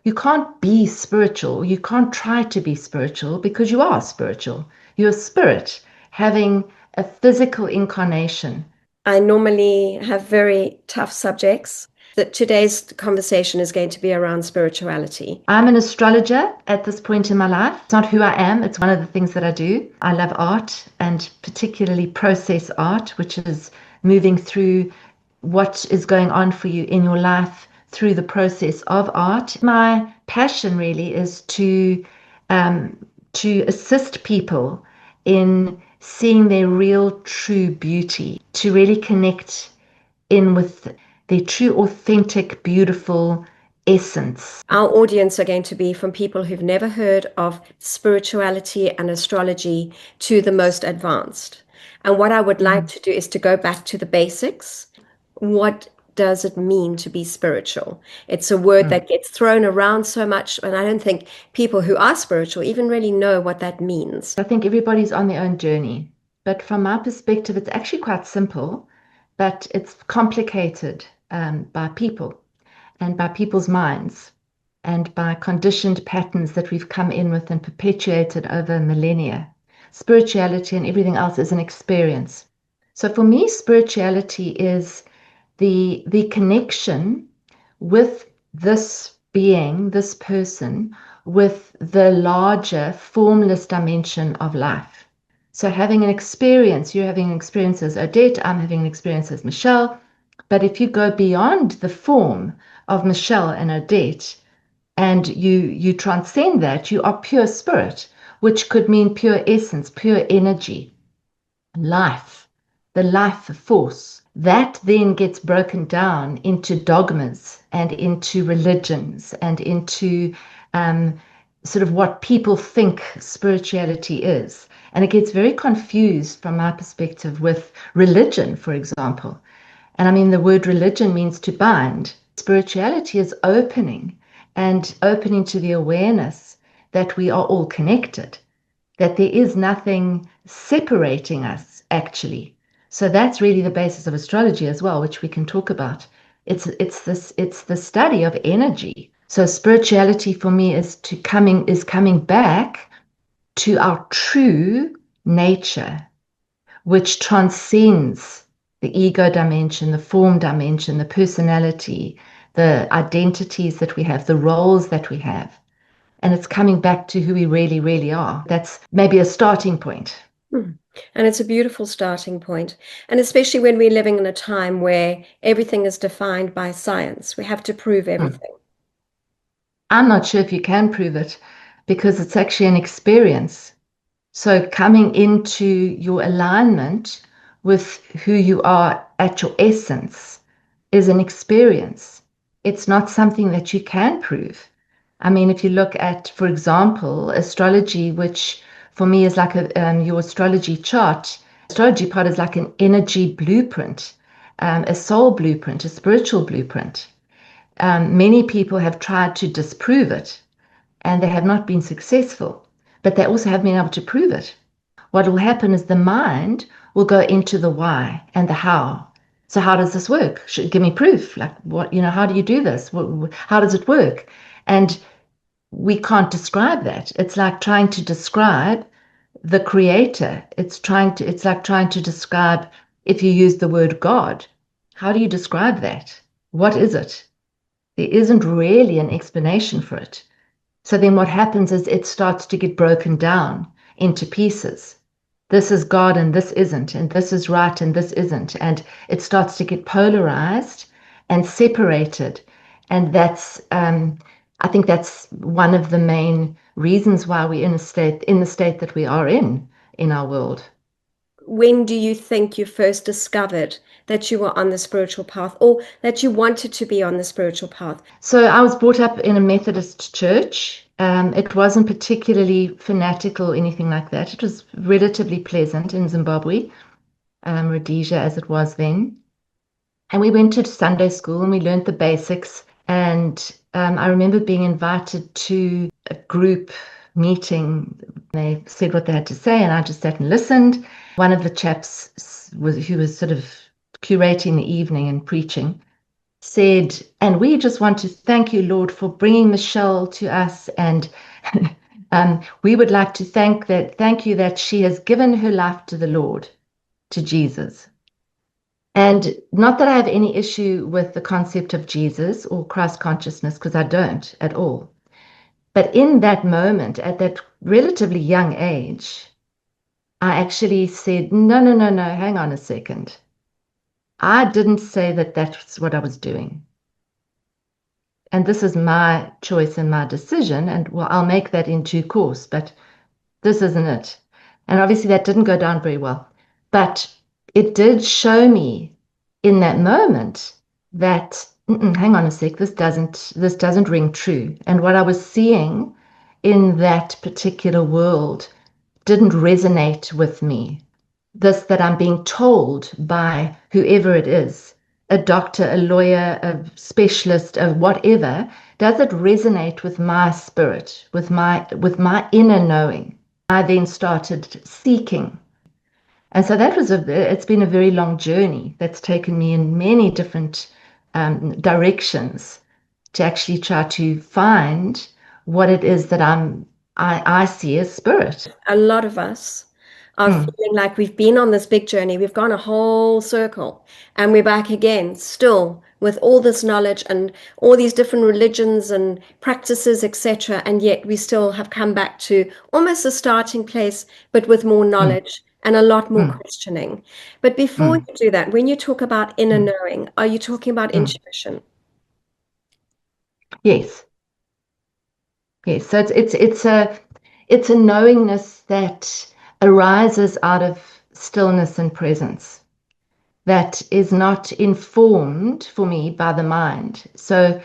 You can't be spiritual. You can't try to be spiritual because you are spiritual. You're a spirit having a physical incarnation. I normally have very tough subjects. That today's conversation is going to be around spirituality. I'm an astrologer at this point in my life. It's not who I am, it's one of the things that I do. I love art and particularly process art, which is moving through what is going on for you in your life through the process of art. My passion really is um, to assist people in seeing their real true beauty, to really connect in with their true, authentic, beautiful essence. Our audience are going to be from people who've never heard of spirituality and astrology to the most advanced. And what I would like to do is to go back to the basics. What does it mean to be spiritual? It's a word that gets thrown around so much, and I don't think people who are spiritual even really know what that means. I think everybody's on their own journey. But from my perspective, it's actually quite simple, but it's complicated by people and by people's minds and by conditioned patterns that we've come in with and perpetuated over millennia. Spirituality and everything else is an experience. So for me, spirituality is the connection with this being, this person, with the larger formless dimension of life. So having an experience, you're having an experience as Odette, I'm having an experience as Michelle. But if you go beyond the form of Michelle and Odette and you transcend that, you are pure spirit, which could mean pure essence, pure energy, life, the life force. That then gets broken down into dogmas and into religions and into sort of what people think spirituality is. And it gets very confused from my perspective with religion, for example. And I mean, the word religion means to bind. Spirituality is opening and opening to the awareness that we are all connected, that there is nothing separating us, actually. So that's really the basis of astrology as well, which we can talk about. It's the study of energy. So spirituality for me is coming back to our true nature, which transcends the ego dimension, the form dimension, the personality, the identities that we have, the roles that we have. And it's coming back to who we really, really are. That's maybe a starting point. Hmm. And it's a beautiful starting point. And especially when we're living in a time where everything is defined by science, we have to prove Hmm. everything. I'm not sure if you can prove it because it's actually an experience. So coming into your alignment with who you are at your essence is an experience. It's not something that you can prove. I mean, if you look at, for example, astrology, which for me is like your astrology chart, astrology part is like an energy blueprint, a soul blueprint, a spiritual blueprint. Many people have tried to disprove it and they have not been successful, but they also have been able to prove it. What will happen is the mind will go into the why and the how. So how does this work? Give me proof. Like what, how do you do this? How does it work? And we can't describe that. It's like trying to describe the creator. It's like trying to describe if you use the word God. How do you describe that? What is it? There isn't really an explanation for it. So then what happens is it starts to get broken down into pieces. This is God and this isn't, and this is right and this isn't. And it starts to get polarized and separated. And I think that's one of the main reasons why we're in the state that we are in our world. When do you think you first discovered that you were on the spiritual path or that you wanted to be on the spiritual path? So I was brought up in a Methodist church. It wasn't particularly fanatical or anything like that. It was relatively pleasant in Zimbabwe, Rhodesia as it was then. And we went to Sunday school and we learned the basics. And I remember being invited to a group meeting. They said what they had to say, and I just sat and listened. One of the chaps who was sort of curating the evening and preaching said, and we just want to thank you, Lord, for bringing Michelle to us. And we would like to thank you that she has given her life to the Lord, to Jesus. And not that I have any issue with the concept of Jesus or Christ consciousness, because I don't at all. But in that moment, at that relatively young age, I actually said, no, no, no, no, hang on a second. I didn't say that that's what I was doing. And this is my choice and my decision. And well, I'll make that in due course, but this isn't it. And obviously that didn't go down very well. But it did show me in that moment that hang on a sec, this doesn't ring true. And what I was seeing in that particular world didn't resonate with me. This that I'm being told by whoever it is, a doctor, a lawyer, a specialist, a whatever, does it resonate with my spirit, with my inner knowing? I then started seeking. And so it's been a very long journey that's taken me in many different directions to actually try to find what it is that I see as spirit. A lot of us are Mm, feeling like we've been on this big journey. We've gone a whole circle and we're back again, still with all this knowledge and all these different religions and practices, etc. And yet we still have come back to almost a starting place, but with more mm, knowledge and a lot more mm, questioning. But before mm, you do that, when you talk about inner mm, knowing, are you talking about mm. intuition? Yes, yes. So it's a knowingness that arises out of stillness and presence that is not informed for me by the mind. So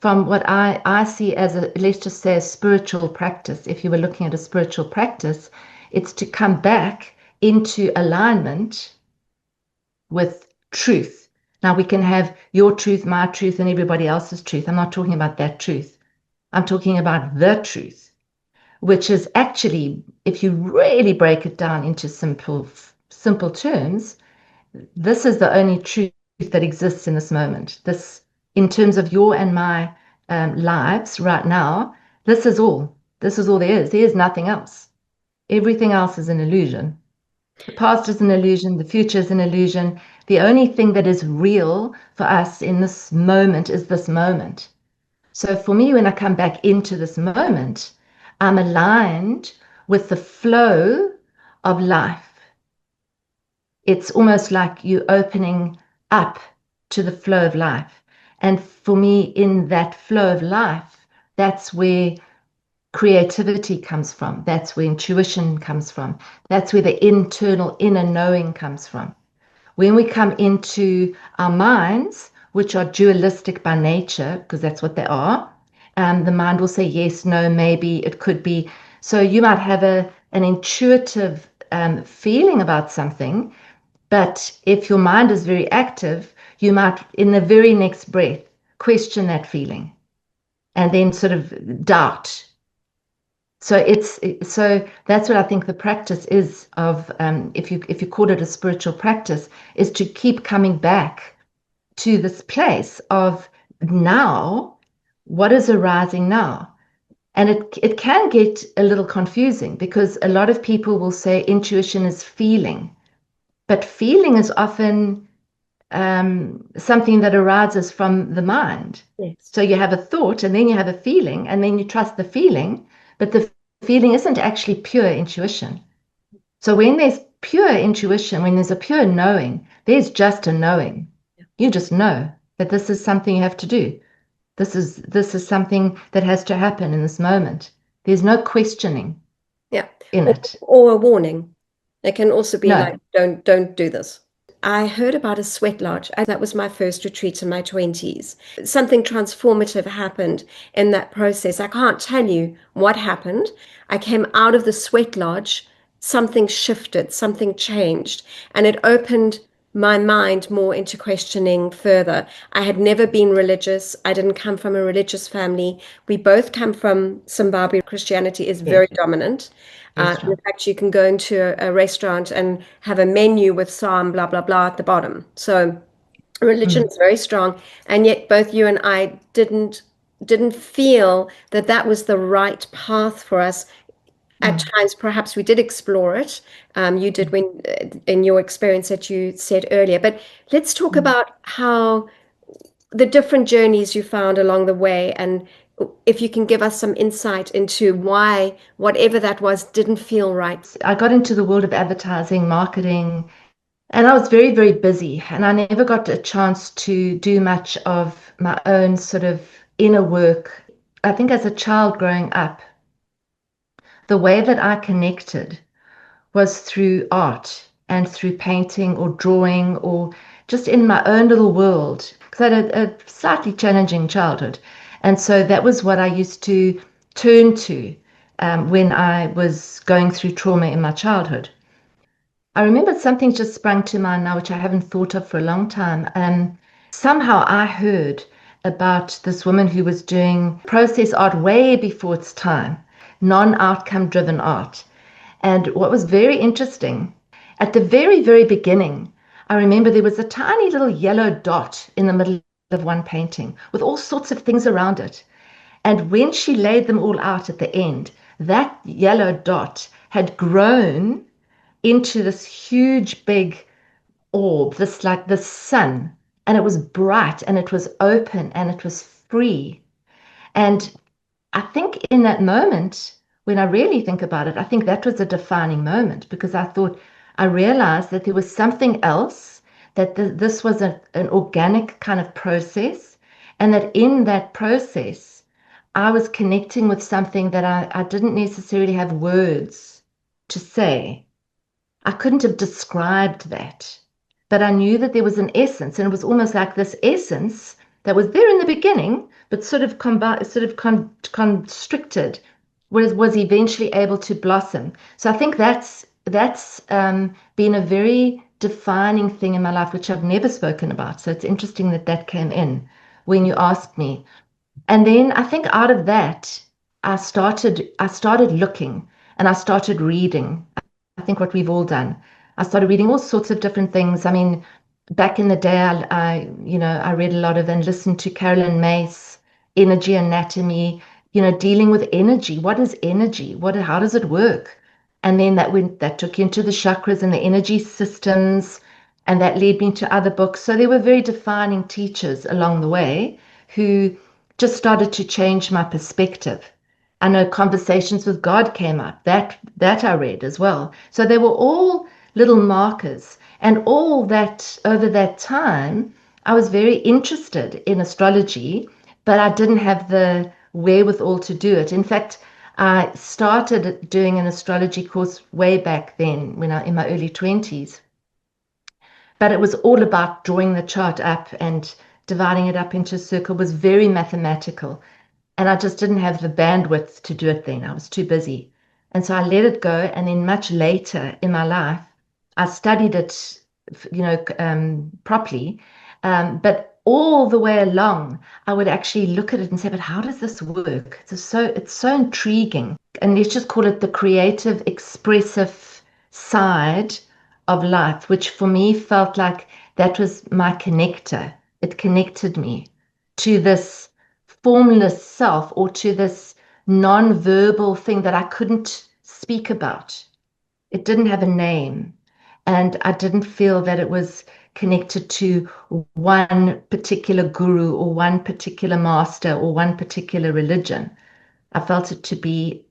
from what I see as let's just say a spiritual practice, if you were looking at a spiritual practice, it's to come back into alignment with truth. Now we can have your truth, my truth, and everybody else's truth. I'm not talking about that truth. I'm talking about the truth, which is actually, if you really break it down into simple terms, this is the only truth that exists in this moment. This, in terms of your and my lives right now, this is all. This is all there is. There is nothing else. Everything else is an illusion. The past is an illusion. The future is an illusion. The only thing that is real for us in this moment is this moment. So for me, when I come back into this moment, I'm aligned with the flow of life. It's almost like you opening up to the flow of life. And for me, in that flow of life, that's where creativity comes from. That's where intuition comes from. That's where the internal inner knowing comes from. When we come into our minds, which are dualistic by nature, because that's what they are, the mind will say yes, no, maybe, it could be. So you might have an intuitive feeling about something, but if your mind is very active, you might, in the very next breath, question that feeling and then sort of doubt. So that's what I think the practice is of if you call it a spiritual practice, is to keep coming back to this place of now, what is arising now? And it can get a little confusing because a lot of people will say intuition is feeling, but feeling is often something that arises from the mind. Yes. So you have a thought and then you have a feeling and then you trust the feeling, but the feeling isn't actually pure intuition. So when there's pure intuition, when there's a pure knowing, there's just a knowing. You just know that this is something you have to do. This is something that has to happen in this moment. There's no questioning Yeah. in it. Or a warning. It can also be like, No. don't do this. I heard about a sweat lodge. That was my first retreat in my 20s. Something transformative happened in that process. I can't tell you what happened. I came out of the sweat lodge, something shifted, something changed, and it opened my mind more into questioning further. I had never been religious. I didn't come from a religious family. We both come from Zimbabwe. Christianity is very Yes. dominant. Very In strong. fact, you can go into a restaurant and have a menu with Psalm, blah, blah, blah at the bottom. So Religion mm, is very strong, and yet both you and I didn't feel that that was the right path for us. At mm, times, perhaps we did explore it. You did when in your experience that you said earlier. But let's talk mm. about how the different journeys you found along the way, and if you can give us some insight into why whatever that was didn't feel right. I got into the world of advertising, marketing, and I was very, very busy. And I never got a chance to do much of my own sort of inner work. I think as a child growing up, the way that I connected was through art and through painting or drawing or just in my own little world. Because I had a slightly challenging childhood. And so that was what I used to turn to when I was going through trauma in my childhood. I remember something just sprung to mind now, which I haven't thought of for a long time. Somehow I heard about this woman who was doing process art way before its time, non-outcome driven art. And what was very interesting, at the very, very beginning, I remember there was a tiny little yellow dot in the middle of one painting with all sorts of things around it. And when she laid them all out at the end, that yellow dot had grown into this huge big orb, this like the sun, and it was bright and it was open and it was free. And I think in that moment, when I really think about it, I think that was a defining moment because I thought I realized that there was something else, that this was an organic kind of process, and that in that process, I was connecting with something that I didn't necessarily have words to say. I couldn't have described that, but I knew that there was an essence, and it was almost like this essence that was there in the beginning, but constricted, was eventually able to blossom. So I think that's been a very defining thing in my life, which I've never spoken about. So it's interesting that that came in when you asked me. And then I think out of that, I started looking and I started reading. I think what we've all done. I started reading all sorts of different things. I mean, back in the day, I read a lot of and listened to Carolyn Mace, Energy Anatomy, dealing with energy. What is energy? How does it work? And then that took you into the chakras and the energy systems, and that led me to other books. So there were very defining teachers along the way who just started to change my perspective. I know Conversations with God came up. That I read as well. So they were all little markers. And all that over that time, I was very interested in astrology, but I didn't have the wherewithal to do it. In fact, I started doing an astrology course way back then when I in my early 20s. But it was all about drawing the chart up and dividing it up into a circle. It was very mathematical. And I just didn't have the bandwidth to do it then. I was too busy. And so I let it go. And then much later in my life, I studied it, properly. But all the way along, I would actually look at it and say, but how does this work? It's so intriguing. And let's just call it the creative, expressive side of life, which for me felt like that was my connector. It connected me to this formless self or to this non-verbal thing that I couldn't speak about. It didn't have a name. And I didn't feel that it was connected to one particular guru or one particular master or one particular religion. I felt it to be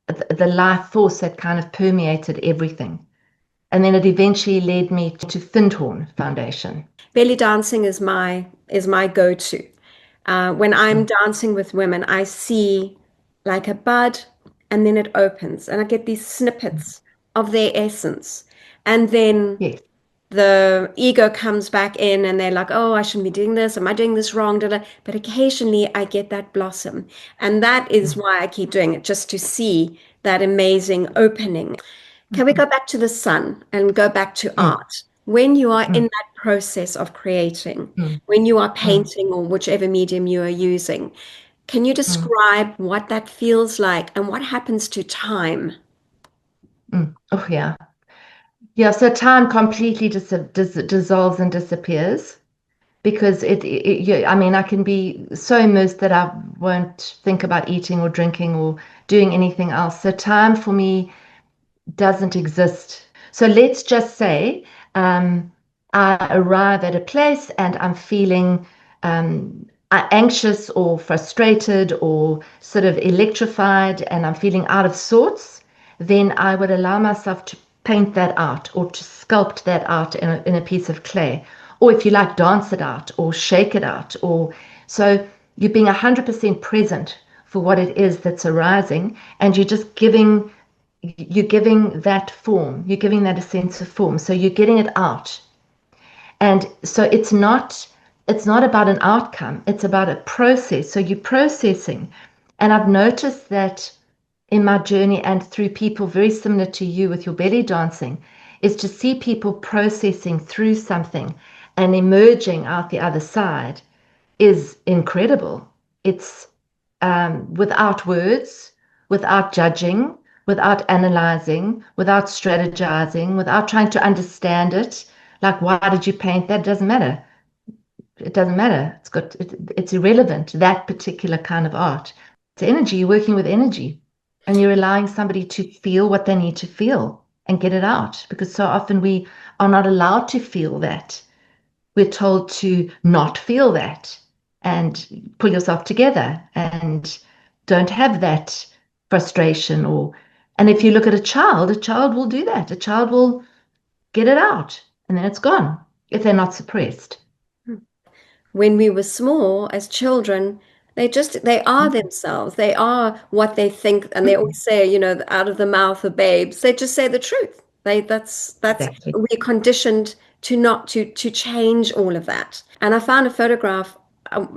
the life force that kind of permeated everything. And then it eventually led me to Findhorn Foundation. Belly dancing is my go-to. When I'm Mm. dancing with women, I see like a bud and then it opens and I get these snippets of their essence. And then Yes. the ego comes back in and they're like, oh, I shouldn't be doing this. Am I doing this wrong? Da, da. But occasionally I get that blossom. And that is Mm. why I keep doing it, just to see that amazing opening. Can we Mm. go back to the sun and go back to Mm. art? When you are in Mm. that process of creating, Mm. when you are Mm. painting or whichever medium you are using, can you Mm. describe what that feels like and what happens to time? Mm. Oh, yeah. Yeah, so time completely dissolves and disappears. because I mean, I can be so immersed that I won't think about eating or drinking or doing anything else. So time for me doesn't exist. So let's just say I arrive at a place and I'm feeling anxious or frustrated or sort of electrified and I'm feeling out of sorts, then I would allow myself to paint that out or to sculpt that out in a piece of clay. Or if you like, dance it out or shake it out. Or so you're being 100% present for what it is that's arising, and you're giving that form, you're giving that a sense of form. So you're getting it out. And so it's not about an outcome, it's about a process. So you're processing. And I've noticed that in my journey and through people very similar to you with your belly dancing, is to see people processing through something and emerging out the other side is incredible. It's without words, without judging, without analyzing, without strategizing, without trying to understand it. Like, why did you paint that? It doesn't matter. It doesn't matter. It's irrelevant. That particular kind of art. It's energy. You're working with energy, and you're allowing somebody to feel what they need to feel and get it out. Because so often we are not allowed to feel that. We're told to not feel that and pull yourself together and don't have that frustration. And if you look at a child will do that. A child will get it out and then it's gone if they're not suppressed. When we were small as children, they are themselves. They are what they think, and they always say, out of the mouth of babes, they just say the truth. That's Exactly. we're conditioned to not to change all of that. And I found a photograph,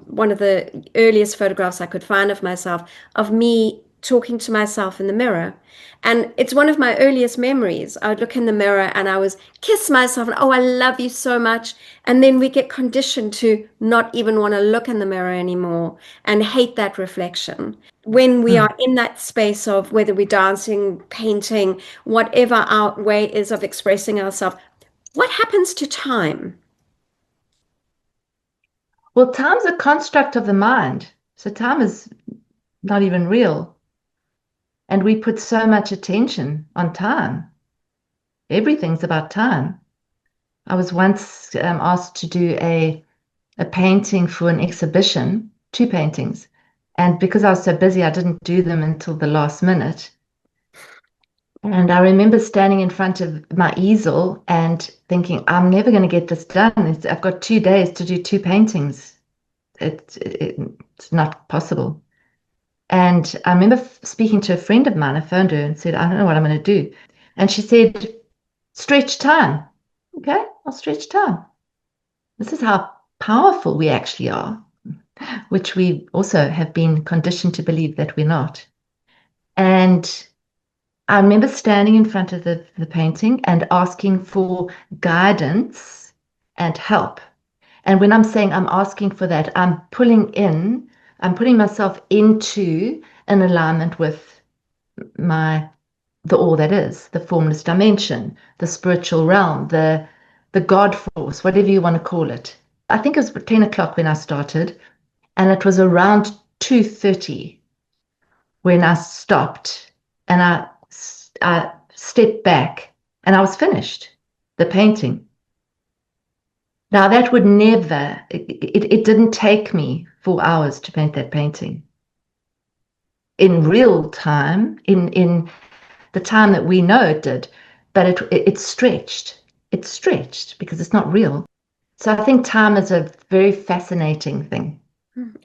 one of the earliest photographs I could find of myself, of me talking to myself in the mirror. And it's one of my earliest memories. I would look in the mirror and I was kiss myself and, oh, I love you so much. And then we get conditioned to not even want to look in the mirror anymore and hate that reflection. When we Mm. are in that space of whether we're dancing, painting, whatever our way is of expressing ourselves, what happens to time? Well, time's a construct of the mind. So time is not even real. And we put so much attention on time. Everything's about time. I was once asked to do a painting for an exhibition, two paintings. And because I was so busy, I didn't do them until the last minute. And I remember standing in front of my easel and thinking, I'm never going to get this done. I've got 2 days to do two paintings. It's not possible. And I remember speaking to a friend of mine. I phoned her and said, I don't know what I'm going to do. And she said, stretch time. Okay, I'll stretch time. This is how powerful we actually are, which we also have been conditioned to believe that we're not. And I remember standing in front of the painting and asking for guidance and help. And when I'm saying I'm asking for that, I'm putting myself into an alignment with my the all that is, the formless dimension, the spiritual realm, the God force, whatever you want to call it. I think it was 10 o'clock when I started, and it was around 2:30 when I stopped and I stepped back and I was finished, the painting. Now that would never, it didn't take me 4 hours to paint that painting. In real time, in the time that we know it did, but it stretched. It stretched because it's not real. So I think time is a very fascinating thing.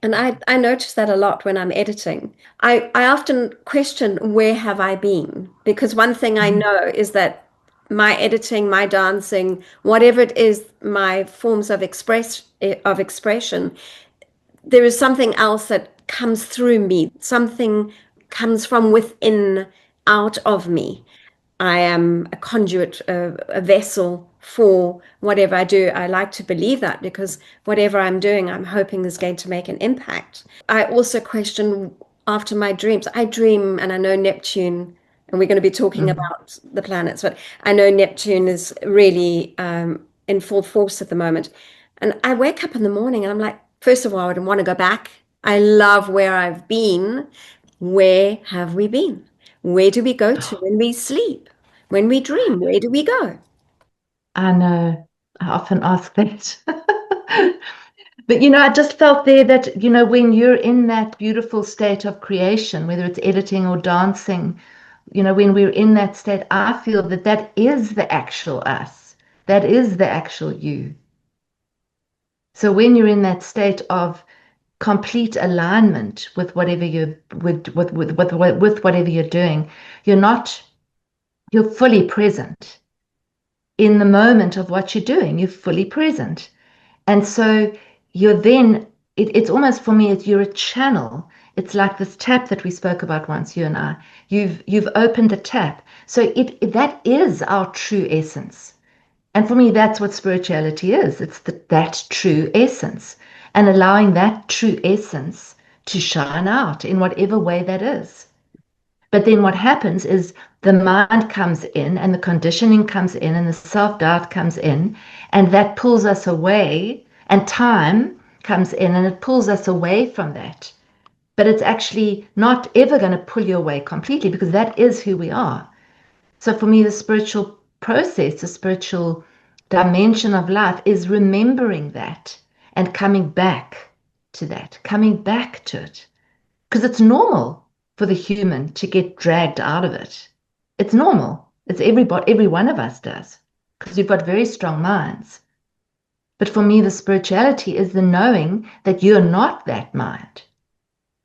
And I notice that a lot when I'm editing. I often question, where have I been? Because one thing I Mhm. know is that my editing, my dancing, whatever it is, my forms of expression, there is something else that comes through me. Something comes from within, out of me. I am a conduit, a vessel for whatever I do. I like to believe that because whatever I'm doing, I'm hoping is going to make an impact. I also question after my dreams. I dream and I know Neptune, and we're going to be talking Mhm. about the planets, but I know Neptune is really in full force at the moment. And I wake up in the morning and I'm like, first of all, I don't want to go back. I love where I've been. Where have we been? Where do we go to when we sleep? When we dream, where do we go? I know. I often ask that. But I just felt there that, when you're in that beautiful state of creation, whether it's editing or dancing, when we're in that state, I feel that that is the actual us. That is the actual you. So when you're in that state of complete alignment with whatever you're with whatever you're doing, you're fully present in the moment of what you're doing. You're fully present. And so you're then, it's almost for me, you're a channel. It's like this tap that we spoke about once, you and I. You've opened a tap. So that is our true essence. And for me, that's what spirituality is. It's that true essence and allowing that true essence to shine out in whatever way that is. But then what happens is the mind comes in and the conditioning comes in and the self-doubt comes in and that pulls us away and time comes in and it pulls us away from that. But it's actually not ever going to pull you away completely because that is who we are. So for me, the spiritual process, the spiritual dimension of life is remembering that and coming back to that, coming back to it. Because it's normal for the human to get dragged out of it. It's normal. It's every one of us does, because we've got very strong minds. But for me, the spirituality is the knowing that you're not that mind,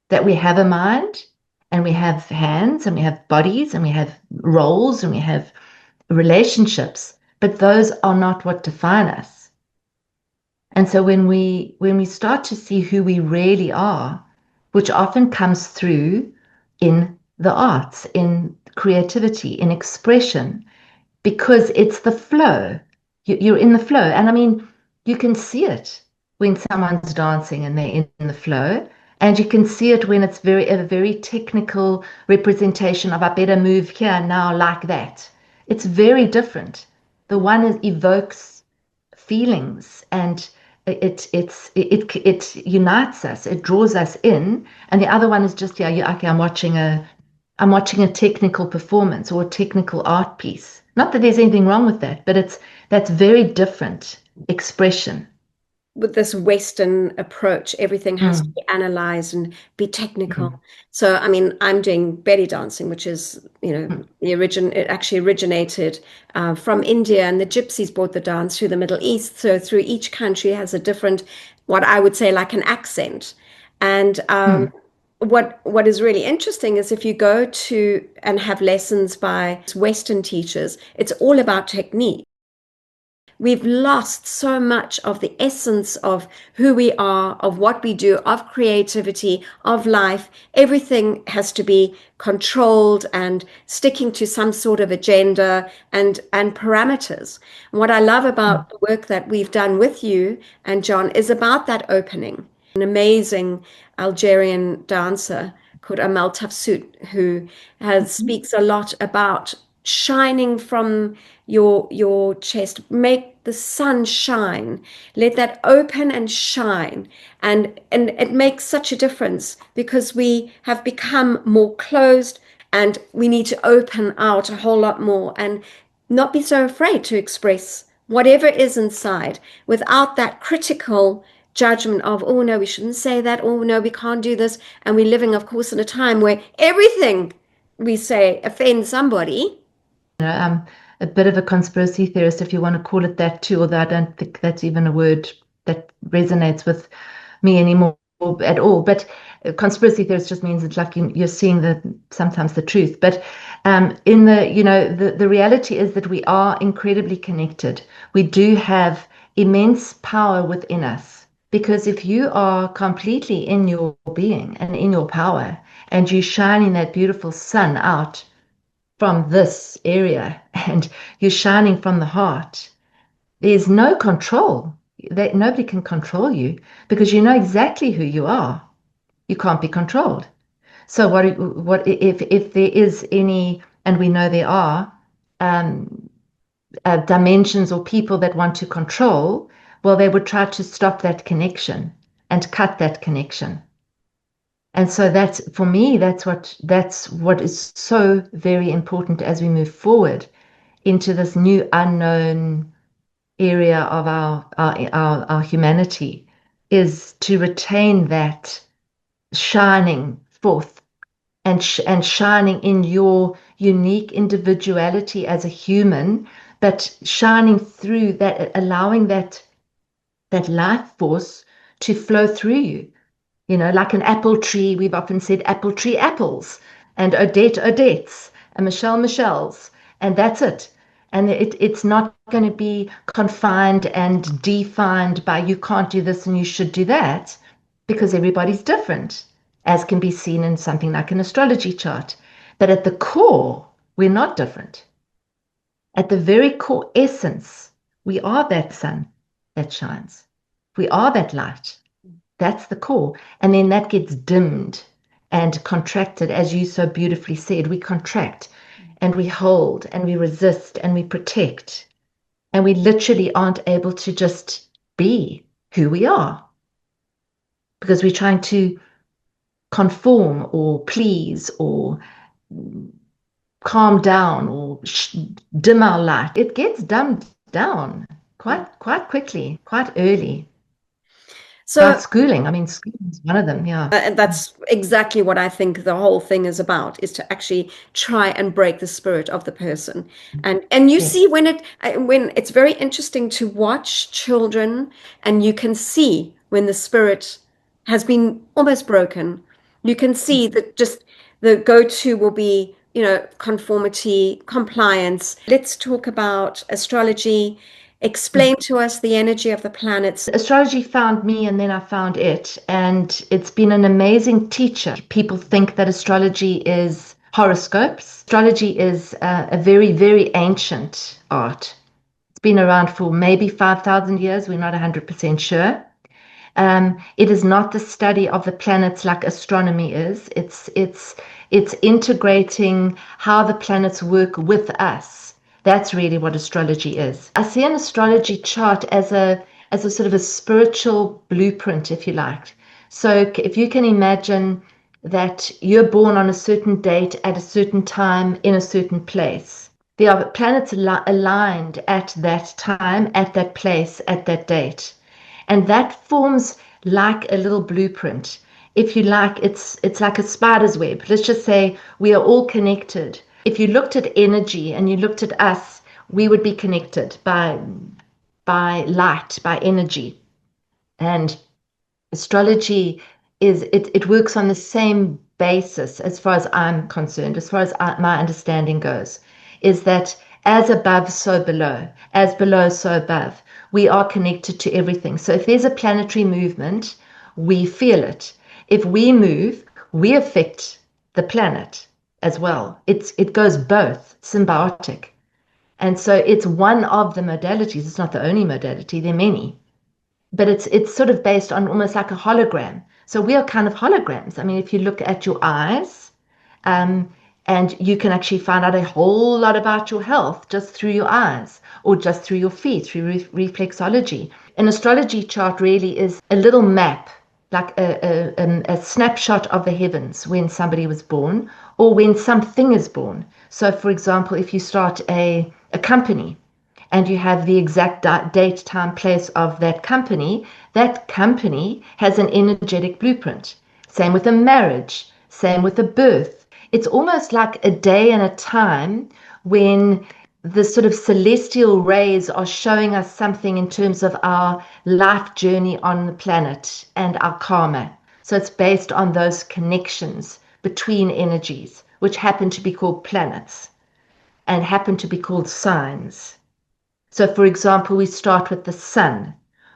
that we have a mind and we have hands and we have bodies and we have roles and we have relationships, but those are not what define us. And so when we start to see who we really are, which often comes through in the arts, in creativity, in expression, because it's the flow. You're in the flow. And I mean, you can see it when someone's dancing and they're in the flow. And you can see it when it's a very technical representation of I better move here now like that. It's very different. The one evokes feelings and it unites us, it draws us in, and the other one is just okay, I'm watching a technical performance or a technical art piece. Not that there's anything wrong with that, but that's very different expression. With this Western approach, everything has to Mm, be analyzed and be technical. mm, So, I mean, I'm doing belly dancing, which is, mm, it actually originated from India, and the gypsies brought the dance through the Middle East. So, through each country has a different, what I would say, like an accent. And mm. what is really interesting is if you go to and have lessons by Western teachers, it's all about technique. We've lost so much of the essence of who we are, of what we do, of creativity, of life. Everything has to be controlled and sticking to some sort of agenda and parameters. What I love about the work that we've done with you and John is about that opening. An amazing Algerian dancer called Amal Tafsout, who has Mhm. speaks a lot about shining from your chest. Make the sun shine. Let that open and shine. And it makes such a difference because we have become more closed and we need to open out a whole lot more and not be so afraid to express whatever is inside without that critical judgment of, oh no, we shouldn't say that, oh no, we can't do this. And we're living, of course, in a time where everything we say offends somebody. I'm a bit of a conspiracy theorist, if you want to call it that too, although I don't think that's even a word that resonates with me anymore at all. But conspiracy theorist just means it's like you're seeing sometimes the truth. But in the reality is that we are incredibly connected. We do have immense power within us. Because if you are completely in your being and in your power, and you shining that beautiful sun out from this area and you're shining from the heart, there's no control. That nobody can control you because you know exactly who you are. You can't be controlled. So what if there is any, and we know there are, um, dimensions or people that want to control? well, they would try to stop that connection and cut that connection. And so that's, for me, that's what is so very important as we move forward into this new unknown area of our humanity, is to retain that shining forth and shining in your unique individuality as a human, but shining through that, allowing that life force to flow through you. You know, like an apple tree, we've often said apple tree apples, and Odette Odettes, and Michelle Michelle's, and that's it. And it's not going to be confined and defined by you can't do this and you should do that, because everybody's different, as can be seen in something like an astrology chart. But at the core, we're not different. At the very core essence, we are that sun that shines. We are that light. That's the core. And then that gets dimmed and contracted, as you so beautifully said. We contract and we hold and we resist and we protect. And we literally aren't able to just be who we are, because we're trying to conform or please or calm down or dim our light. It gets dumbed down quite quickly, quite early. So About schooling. I mean, schooling is one of them, yeah. and that's exactly what I think the whole thing is about, is to actually try and break the spirit of the person. And you see Yes. when it's very interesting to watch children, and you can see when the spirit has been almost broken. You can see that just the go-to will be, conformity, compliance. Let's talk about astrology. Explain to us the energy of the planets. Astrology found me and then I found it. And it's been an amazing teacher. People think that astrology is horoscopes. Astrology is a very, very ancient art. It's been around for maybe 5,000 years. We're not 100% sure. It is not the study of the planets like astronomy is. It's integrating how the planets work with us. That's really what astrology is. I see an astrology chart as a sort of a spiritual blueprint, if you like. So if you can imagine that you're born on a certain date at a certain time in a certain place. There are planets aligned at that time, at that place, at that date. And that forms like a little blueprint. If you like, it's like a spider's web. Let's just say we are all connected. If you looked at energy and you looked at us, we would be connected by light, by energy. And astrology it works on the same basis, as far as I'm concerned, as far as my understanding goes, is that as above, so below, as below, so above. We are connected to everything. So if there's a planetary movement, we feel it. If we move, we affect the planet as well. It goes both, symbiotic. And so it's one of the modalities. It's not the only modality, there are many. But it's sort of based on almost like a hologram. So we are kind of holograms. I mean, if you look at your eyes, um, and you can actually find out a whole lot about your health just through your eyes or just through your feet, through reflexology. An astrology chart really is a little map, like a snapshot of the heavens when somebody was born or when something is born. So, for example, if you start a company, and you have the exact date, time, place of that company has an energetic blueprint. Same with a marriage, same with a birth. It's almost like a day and a time when the sort of celestial rays are showing us something in terms of our life journey on the planet and our karma. So it's based on those connections between energies, which happen to be called planets and happen to be called signs. So, for example, we start with the sun,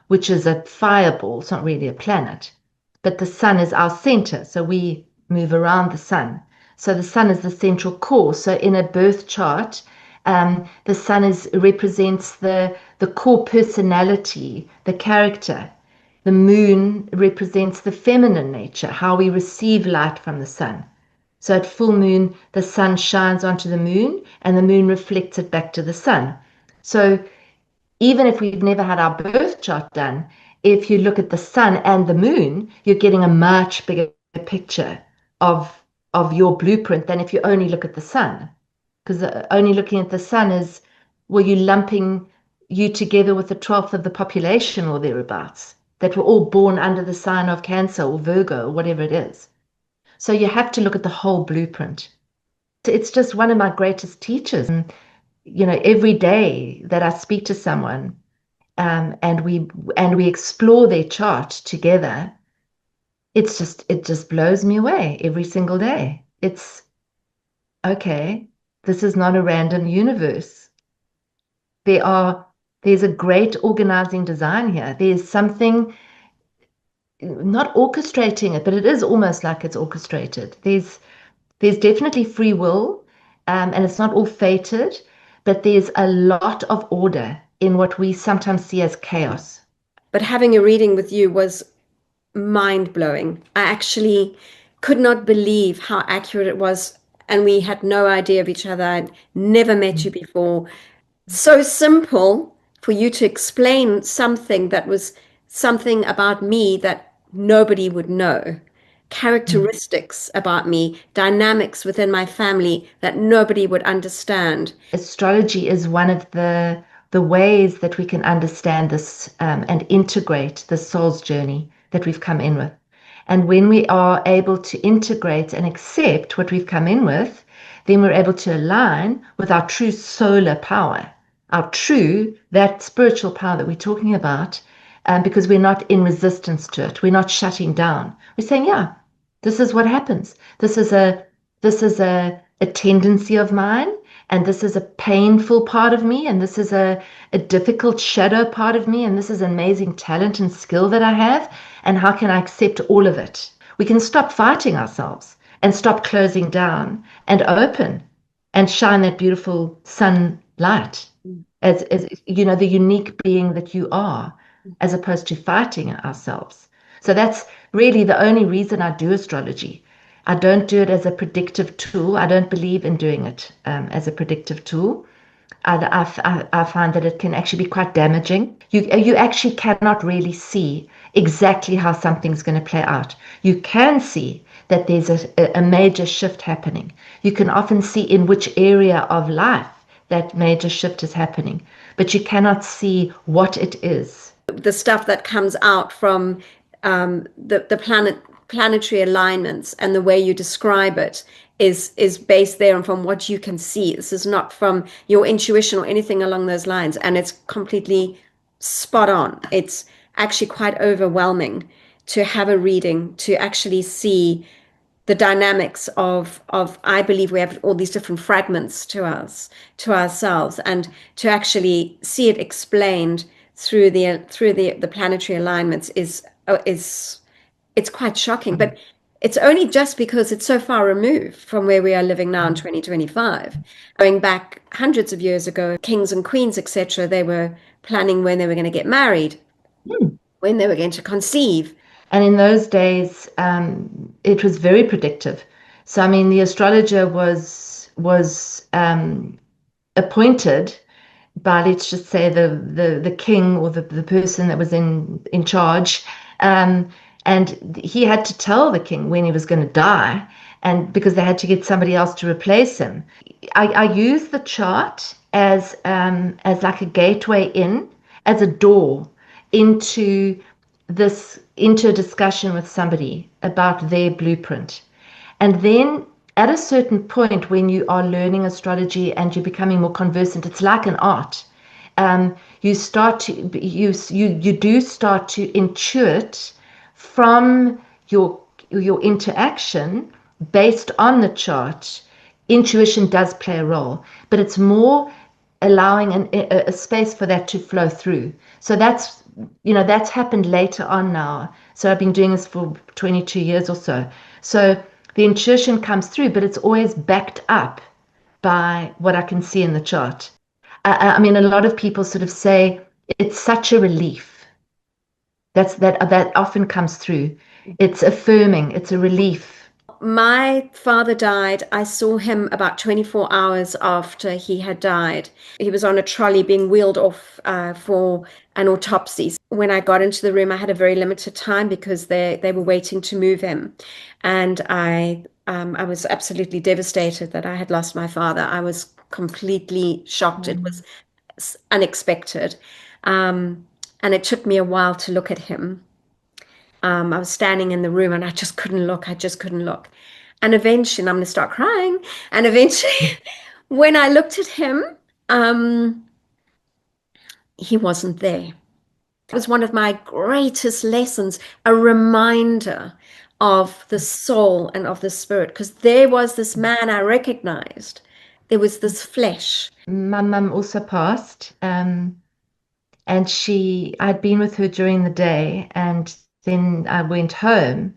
which is a fireball. It's not really a planet, but the sun is our center. So we move around the sun. So the sun is the central core. So in a birth chart, the sun represents the core personality, the character. The moon represents the feminine nature, how we receive light from the sun. So at full moon, the sun shines onto the moon and the moon reflects it back to the sun. So even if we've never had our birth chart done, if you look at the sun and the moon, you're getting a much bigger picture of your blueprint than if you only look at the sun. Because only looking at the sun is, well, you lumping you together with the 12th of the population or thereabouts that were all born under the sign of Cancer or Virgo or whatever it is. So you have to look at the whole blueprint. It's just one of my greatest teachers. And, every day that I speak to someone, and we explore their chart together, it just blows me away every single day. It's okay. This is not a random universe. There's a great organizing design here. There's something not orchestrating it, but it is almost like it's orchestrated. There's definitely free will, and it's not all fated, but there's a lot of order in what we sometimes see as chaos. But having a reading with you was mind-blowing. I actually could not believe how accurate it was, and we had no idea of each other. I'd never met you before. So simple for you to explain something that was something about me that nobody would know. Characteristics about me, dynamics within my family that nobody would understand. Astrology is one of the ways that we can understand this, and integrate the soul's journey that we've come in with. And when we are able to integrate and accept what we've come in with, then we're able to align with our true solar power, that spiritual power that we're talking about, because we're not in resistance to it. We're not shutting down. We're saying, yeah, this is what happens. This is a tendency of mine, and this is a painful part of me, and this is a difficult shadow part of me, and this is an amazing talent and skill that I have, and how can I accept all of it? We can stop fighting ourselves and stop closing down and open and shine that beautiful sunlight as the unique being that you are, as opposed to fighting ourselves. So that's really the only reason I do astrology. I don't do it as a predictive tool. I don't believe in doing it as a predictive tool. I find that it can actually be quite damaging. You actually cannot really see exactly how something's going to play out. You can see that there's a major shift happening. You can often see in which area of life that major shift is happening, but you cannot see what it is. The stuff that comes out from the planetary alignments and the way you describe it is based there and from what you can see. This is not from your intuition or anything along those lines, and it's completely spot on. It's actually quite overwhelming to have a reading to actually see the dynamics of I believe we have all these different fragments to ourselves, and to actually see it explained through the planetary alignments is it's quite shocking. But it's only just because it's so far removed from where we are living now in 2025. Going back hundreds of years ago, kings and queens, etc., they were planning when they were going to get married, when they were going to conceive. And in those days, it was very predictive. So, I mean, the astrologer was appointed by, let's just say, the king or the person that was in charge, and he had to tell the king when he was going to die, and because they had to get somebody else to replace him. I use the chart as like a gateway in, as a door into a discussion with somebody about their blueprint. And then at a certain point, when you are learning astrology and you're becoming more conversant, it's like an art. You do start to intuit from your interaction based on the chart. Intuition does play a role, but it's more allowing a space for that to flow through. So that's happened later on now. So I've been doing this for 22 years or so. So the intuition comes through, but it's always backed up by what I can see in the chart. I mean, a lot of people sort of say it's such a relief. That often comes through. It's affirming. It's a relief. my father died. I saw him about 24 hours after he had died. He was on a trolley being wheeled off for an autopsy. When I got into the room, I had a very limited time because they were waiting to move him, and I was absolutely devastated that I had lost my father. I was completely shocked. It Mm. was unexpected, um, and it took me a while to look at him. I was standing in the room and I just couldn't look. I just couldn't look. And eventually, and I'm going to start crying. And eventually, when I looked at him, um, he wasn't there. It was one of my greatest lessons, a reminder of the soul and of the spirit, because there was this man I recognized. There was this flesh. My mum also passed, and I'd been with her during the day, and then I went home,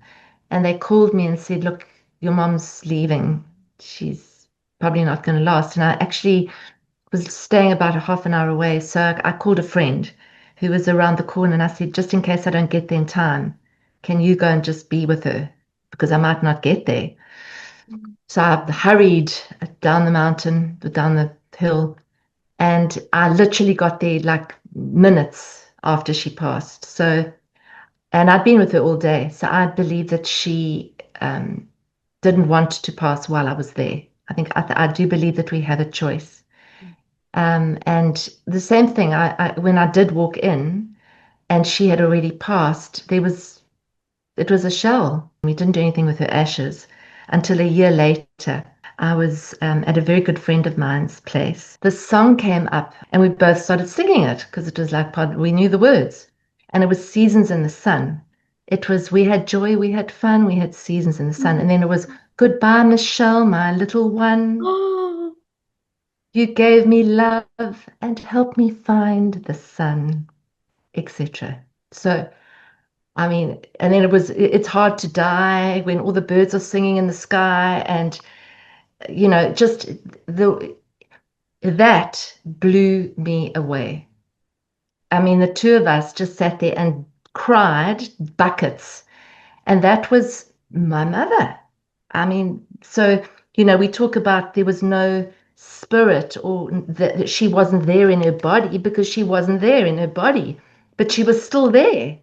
and they called me and said, "Look, your mom's leaving. She's probably not going to last." And I actually was staying about a half an hour away, so I called a friend who was around the corner, and I said, "Just in case I don't get there in time, can you go and just be with her? Because I might not get there." So I hurried down the mountain, down the hill, and I literally got there like minutes after she passed. So, and I'd been with her all day. So I believe that she didn't want to pass while I was there. I do believe that we had a choice. And the same thing, when I did walk in and she had already passed, it was a shell. We didn't do anything with her ashes until a year later. I was at a very good friend of mine's place. The song came up and we both started singing it because it was like we knew the words. And it was Seasons in the Sun. It was, we had joy, we had fun, we had seasons in the sun. And then it was, Goodbye, Michelle, my little one. Oh, You gave me love and helped me find the sun, etc. So, I mean, and then it's hard to die when all the birds are singing in the sky. And, just that blew me away. I mean, the two of us just sat there and cried buckets. And that was my mother. I mean, so, we talk about there was no spirit or that she wasn't there in her body because she wasn't there in her body, but she was still there.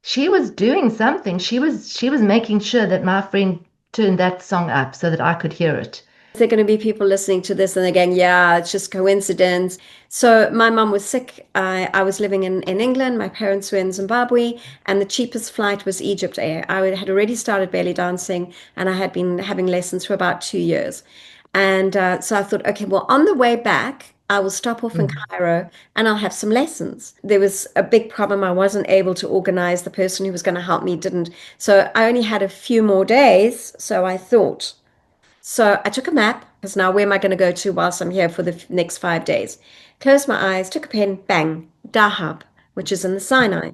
She was doing something. She was making sure that my friend turned that song up so that I could hear it. there going to be people listening to this and they're going, yeah, it's just coincidence. So my mum was sick. I was living in England. My parents were in Zimbabwe, and the cheapest flight was Egypt Air. I had already started belly dancing, and I had been having lessons for about 2 years. And so I thought, okay, well, on the way back, I will stop off in Mm. Cairo and I'll have some lessons. There was a big problem. I wasn't able to organize. The person who was going to help me didn't. So I only had a few more days. So I thought, so I took a map because now where am I going to go to whilst I'm here for the next 5 days? Closed my eyes, took a pen, bang, Dahab, which is in the Sinai.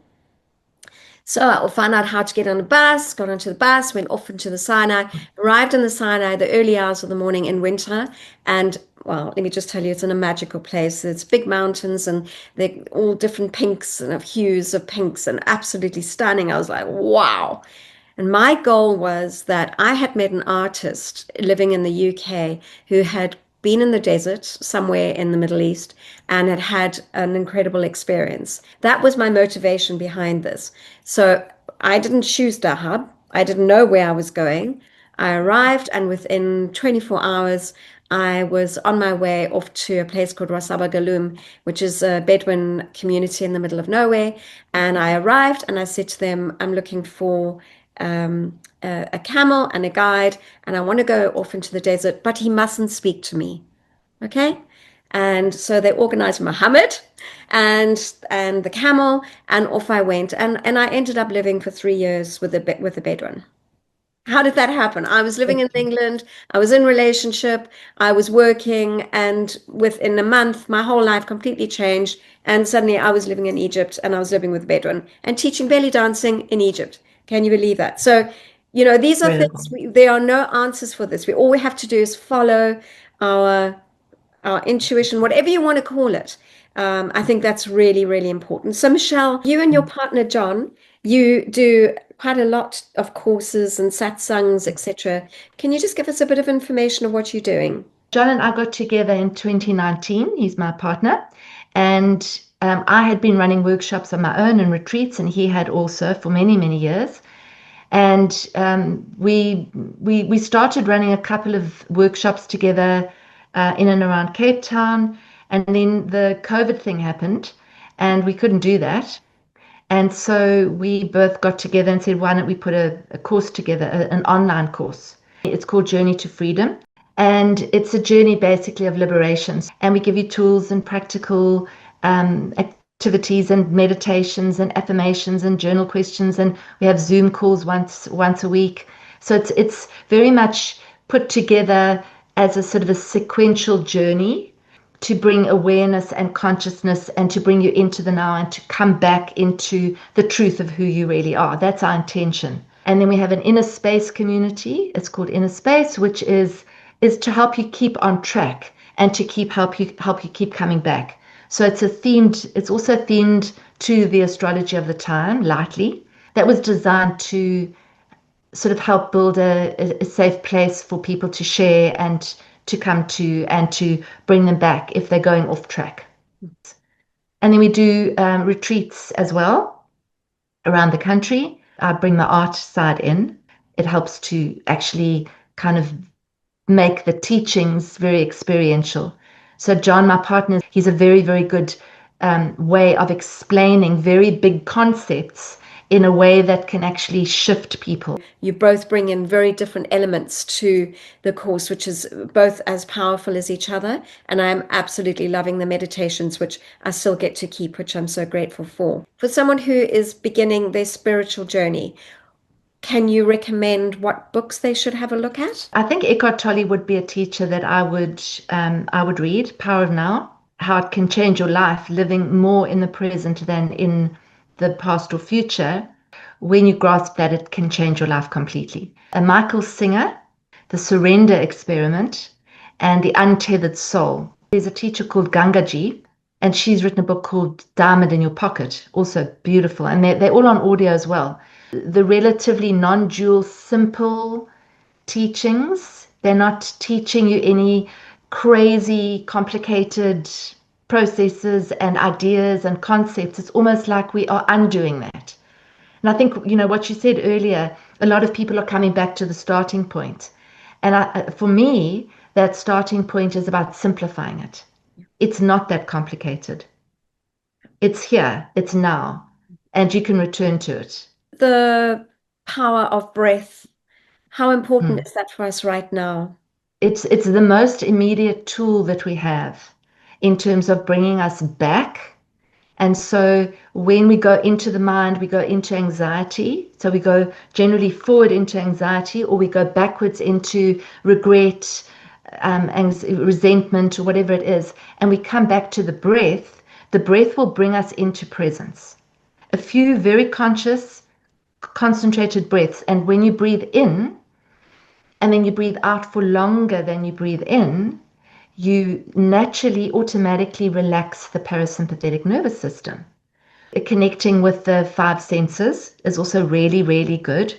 So I will find out how to get on a bus, got onto the bus, went off into the Sinai, arrived in the Sinai the early hours of the morning in winter. And well, let me just tell you, it's in a magical place. It's big mountains and they're all different pinks and of hues of pinks and absolutely stunning. I was like, wow. And my goal was that I had met an artist living in the UK who had been in the desert somewhere in the Middle East and had had an incredible experience. That was my motivation behind this. So I didn't choose Dahab. I didn't know where I was going. I arrived, and within 24 hours, I was on my way off to a place called Rasaba Galum, which is a Bedouin community in the middle of nowhere. And I arrived and I said to them, I'm looking for a camel and a guide, and I want to go off into the desert, but he mustn't speak to me. Okay. And so they organized Muhammad and the camel, and off I went. And I ended up living for 3 years with a Bedouin. How did that happen? I was living in England, I was in relationship, I was working, and within a month, my whole life completely changed. And suddenly I was living in Egypt and I was living with Bedouin and teaching belly dancing in Egypt. Can you believe that? So, these are things, Incredible. there are no answers for this. All we have to do is follow our our intuition, whatever you want to call it. I think that's really, really important. So, Michelle, you and your partner, John, You do quite a lot of courses and satsangs, etc. Can you just give us a bit of information of what you're doing? John and I got together in 2019. He's my partner. And I had been running workshops on my own and retreats, and he had also for many, many years. And we started running a couple of workshops together in and around Cape Town. And then the COVID thing happened, and we couldn't do that. And so we both got together and said, why don't we put a course together, an online course? It's called Journey to Freedom. And it's a journey basically of liberation. And we give you tools and practical activities and meditations and affirmations and journal questions. And we have Zoom calls once a week. So it's very much put together as a sort of a sequential journey to bring awareness and consciousness and to bring you into the now and to come back into the truth of who you really are. That's our intention. And then we have an inner space community. It's called Inner Space, which is to help you keep on track and to help you keep coming back. So it's also themed to the astrology of the time, lightly. That was designed to sort of help build a safe place for people to share and to come to and to bring them back if they're going off track. And then we do retreats as well around the country. I bring my art side in. It helps to actually kind of make the teachings very experiential. So John, my partner, he's a very, very good way of explaining very big concepts in a way that can actually shift people. You both bring in very different elements to the course, which is both as powerful as each other. And I'm absolutely loving the meditations, which I still get to keep, which I'm so grateful for. For someone who is beginning their spiritual journey, can you recommend what books they should have a look at? I think Eckhart Tolle would be a teacher that I would read. Power of Now, how it can change your life, living more in the present than in the past or future. When you grasp that, it can change your life completely. Michael Singer, The Surrender Experiment, and The Untethered Soul. There's a teacher called Gangaji, and she's written a book called Diamond in Your Pocket, also beautiful. And they're all on audio as well. The relatively non-dual, simple teachings. They're not teaching you any crazy, complicated processes and ideas and concepts. It's almost like we are undoing that. And I think, what you said earlier, a lot of people are coming back to the starting point. And for me, that starting point is about simplifying it. It's not that complicated. It's here, it's now, and you can return to it. The power of breath, how important is that for us right now? It's the most immediate tool that we have in terms of bringing us back. And so when we go into the mind, we go into anxiety. So we go generally forward into anxiety, or we go backwards into regret, resentment, or whatever it is. And we come back to the breath. The breath will bring us into presence. A few very conscious, concentrated breaths. And when you breathe in, and then you breathe out for longer than you breathe in, you naturally, automatically relax the parasympathetic nervous system. Connecting with the five senses is also really, really good.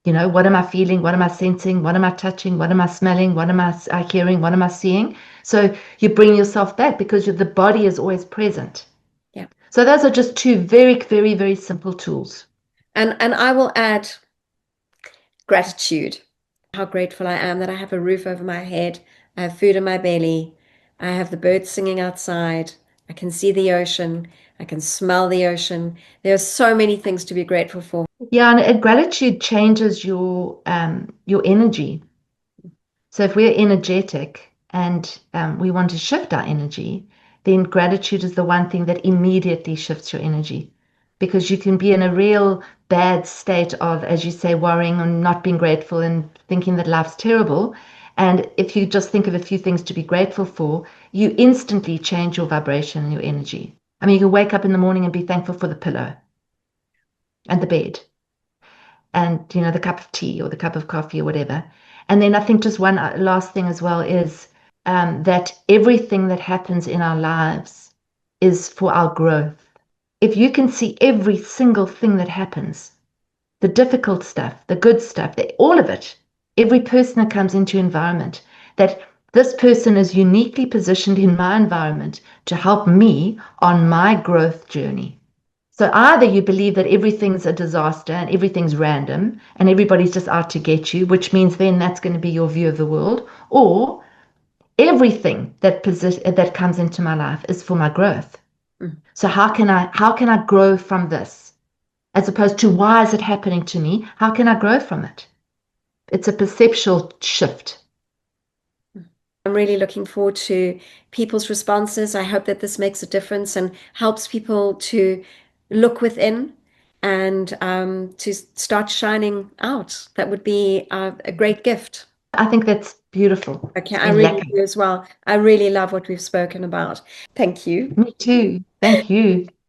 What am I feeling? What am I sensing? What am I touching? What am I smelling? What am I hearing? What am I seeing? So you bring yourself back because the body is always present. Yeah. So those are just two very, very, very simple tools. And I will add gratitude. How grateful I am that I have a roof over my head, I have food in my belly, I have the birds singing outside, I can see the ocean, I can smell the ocean. There are so many things to be grateful for. Yeah, and gratitude changes your energy. So if we're energetic and we want to shift our energy, then gratitude is the one thing that immediately shifts your energy. Because you can be in a real bad state of, as you say, worrying and not being grateful and thinking that life's terrible. And if you just think of a few things to be grateful for, you instantly change your vibration and your energy. I mean, you can wake up in the morning and be thankful for the pillow and the bed and, the cup of tea or the cup of coffee or whatever. And then I think just one last thing as well is that everything that happens in our lives is for our growth. If you can see every single thing that happens, the difficult stuff, the good stuff, all of it, every person that comes into your environment, that this person is uniquely positioned in my environment to help me on my growth journey. So either you believe that everything's a disaster and everything's random and everybody's just out to get you, which means then that's going to be your view of the world, or everything that comes into my life is for my growth. Mm. So how can I grow from this? As opposed to why is it happening to me? How can I grow from it? It's a perceptual shift. I'm really looking forward to people's responses. I hope that this makes a difference and helps people to look within and to start shining out. That would be a great gift. I think that's beautiful. Okay, It's I been really lacking. do as well. I really love what we've spoken about. Thank you. Me too. Thank you.